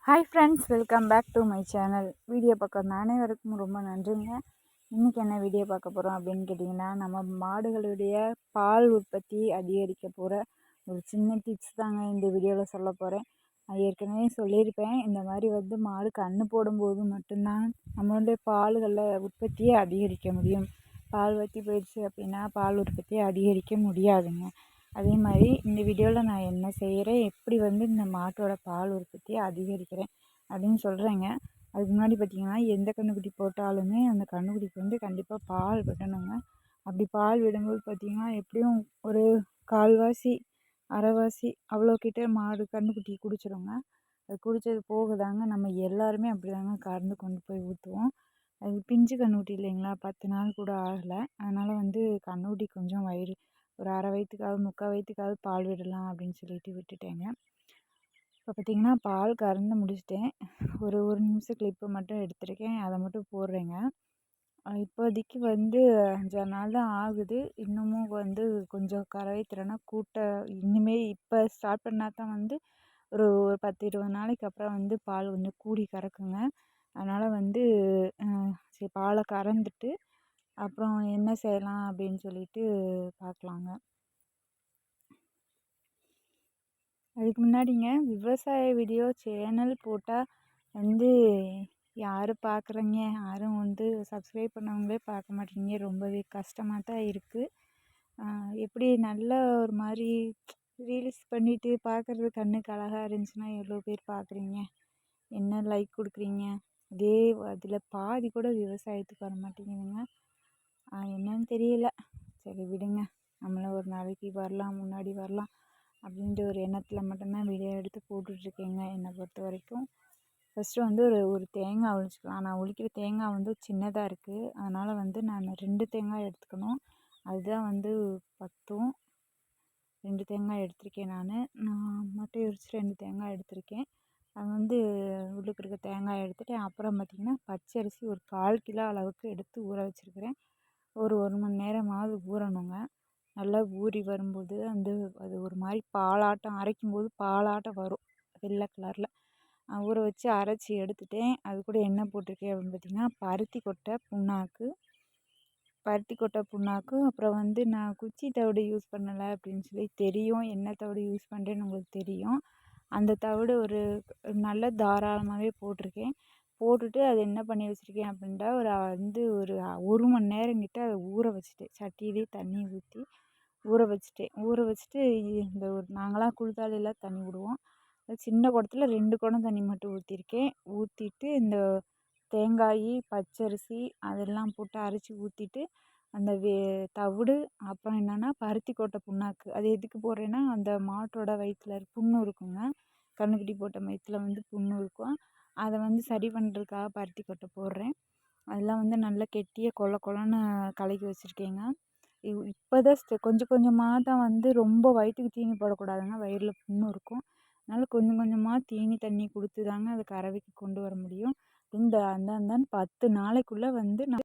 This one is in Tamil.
Hi friends, welcome back to my channel. Video பார்க்குற அனைவருக்கும் ரொம்ப நன்றிங்க. இன்றைக்கி என்ன வீடியோ பார்க்க போகிறோம் அப்படின்னு கேட்டிங்கன்னா, நம்ம மாடுகளுடைய பால் உற்பத்தி அதிகரிக்க போகிற ஒரு சின்ன டிப்ஸ் தாங்க இந்த வீடியோவில் சொல்ல போகிறேன். நான் ஏற்கனவே சொல்லியிருப்பேன், இந்த மாதிரி மாடு கன்று போடும்போது மட்டும்தான் நம்மளுடைய பால்களில் உற்பத்தியை அதிகரிக்க முடியும். பால் வற்றி போயிடுச்சு அப்படின்னா பால் உற்பத்தியை அதிகரிக்க முடியாதுங்க. அதே மாதிரி இந்த வீடியோவில் நான் என்ன செய்கிறேன், எப்படி இந்த மாட்டோட பால் உற்பத்தியை அதிகரிக்கிறேன் அப்படின்னு சொல்கிறேங்க. அதுக்கு முன்னாடி பார்த்திங்கன்னா, எந்த கன்றுக்குட்டி போட்டாலுமே அந்த கன்றுக்குட்டிக்கு கண்டிப்பாக பால் விடணுங்க. அப்படி பால் விடும்போது பார்த்திங்கன்னா, எப்படியும் ஒரு கால்வாசி அரைவாசி அவ்வளோ கிட்டே மாடு கன்றுக்குட்டி குடிச்சிருங்க. அது குடித்தது போக தாங்க நம்ம எல்லாருமே அப்படி தாங்க கறந்து கொண்டு போய் ஊற்றுவோம். அது பிஞ்சு கன்றுக்குட்டி இல்லைங்களா, 10 நாள் கூட ஆகலை. அதனால் கன்றுக்குட்டி கொஞ்சம் வயிறு ஒரு அரை வயிற்றுக்காவது முக்கால் வயிற்றுக்காவது பால் விடலாம் அப்படின்னு சொல்லிட்டு விட்டுட்டேங்க. இப்போ பார்த்திங்கன்னா, பால் கறந்து முடிச்சிட்டேன். ஒரு நிமிஷம் கிளிப்பு மட்டும் எடுத்திருக்கேன், அதை மட்டும் போடுறேங்க. இப்போதைக்கு 5 நாள் தான் ஆகுது. இன்னமும் கொஞ்சம் கறவை திறனை கூட்ட இன்னுமே இப்போ ஸ்டார்ட் பண்ணால் தான் ஒரு 10-20 நாளைக்கு அப்புறம் பால் கொஞ்சம் கூடி கறக்குங்க. அதனால் சரி பாலை கறந்துட்டு அப்புறம் என்ன செய்யலாம் அப்படின்னு சொல்லிட்டு பார்க்கலாங்க. அதுக்கு முன்னாடிங்க, விவசாய வீடியோ சேனல் போட்டால் யாரும் பார்க்குறீங்க, யாரும் சப்ஸ்கிரைப் பண்ணவங்களே பார்க்க மாட்டேறீங்க. ரொம்பவே கஷ்டமாக தான் இருக்குது. எப்படி நல்ல ஒரு மாதிரி ரீல்ஸ் பண்ணிவிட்டு பார்க்குறது கண்ணுக்கு அழகாக இருந்துச்சுன்னா எவ்வளோ பேர் பார்க்குறீங்க, என்ன லைக் கொடுக்குறீங்க. அதில் பாதி கூட விவசாயத்துக்கு வர மாட்டேங்குதுங்க. என்னன்னு தெரியல. சரி விடுங்க, நம்மளும் ஒரு நாளைக்கு வரலாம், முன்னாடி வரலாம் அப்படின்ற ஒரு எண்ணத்தில் மட்டும்தான் வீடியோ எடுத்து போட்டுட்ருக்கேங்க. என்னை பொறுத்த வரைக்கும் ஃபஸ்ட்டு ஒரு தேங்காய் உழிச்சிக்கலாம். நான் உழிக்கிற தேங்காய் சின்னதாக இருக்குது. அதனால் நான் 2 தேங்காய் எடுத்துக்கணும். அதுதான் பத்தும். 2 தேங்காய் எடுத்திருக்கேன். நான் மட்டும் உரிச்சு 2 தேங்காய் எடுத்திருக்கேன். அது உள்ளுக்கு இருக்க தேங்காய் எடுத்துகிட்டு அப்புறம் பார்த்திங்கன்னா, பச்சரிசி ஒரு 1/4 கிலோ அளவுக்கு எடுத்து ஊற வச்சுருக்கிறேன். ஒரு 1 மணி நேரமாவது ஊறணுங்க. நல்லா ஊறி வரும்போது அது ஒரு மாதிரி பாலாட்டம், அரைக்கும்போது பாலாட்டம் வரும் வெள்ளை கலரில். ஊற வச்சு அரைச்சி எடுத்துட்டேன். அது கூட என்ன போட்டிருக்கேன் அப்படின்னு பார்த்திங்கன்னா, பருத்தி கொட்டை புண்ணாக்கு அப்புறம் நான் குச்சி தவிடு யூஸ் பண்ணலை அப்படின்னு சொல்லி தெரியும். என்ன தவிடு யூஸ் பண்ணுறேன்னு உங்களுக்கு தெரியும். அந்த தவிடு ஒரு நல்ல தாராளமாகவே போட்டிருக்கேன். போட்டுட்டு அது என்ன பண்ணி வச்சுருக்கேன் அப்படின்ட்டா, ஒரு 1 மணி நேரங்கிட்ட அதை ஊற வச்சுட்டேன். சட்டியிலே தண்ணி ஊற்றி ஊற வச்சுட்டு இந்த நாங்களாம் குளித்தாலையில் தண்ணி விடுவோம். சின்ன குடத்துல 2 குடம் தண்ணி மட்டும் ஊற்றிருக்கேன். ஊற்றிட்டு இந்த தேங்காய், பச்சரிசி அதெல்லாம் போட்டு அரைச்சி ஊற்றிட்டு அந்த தவிடு அப்புறம் என்னென்னா பருத்தி கொட்டை புண்ணாக்கு. அது எதுக்கு போடுறேன்னா, அந்த மாட்டோட வயிற்றில் புண்ணு இருக்குங்க. கன்றுக்குட்டி போட்ட வயிற்றில் புண்ணு இருக்கும். அதை சரி பண்ணுறதுக்காக பருத்தி கொட்டை போடுறேன். அதெல்லாம் நல்லா கெட்டியாக கொலன்னு கலக்கி வச்சுருக்கேங்க. இப்போ தான் கொஞ்சம் கொஞ்சமாக தான் ரொம்ப வயிற்றுக்கு தீனி போடக்கூடாதுங்க, வயிறில் புண்ணு இருக்கும். அதனால் கொஞ்சம் கொஞ்சமாக தீனி தண்ணி கொடுத்து தாங்க அதை கறவைக்கு கொண்டு வர முடியும். அந்த 10 நாளைக்குள்ளே நான்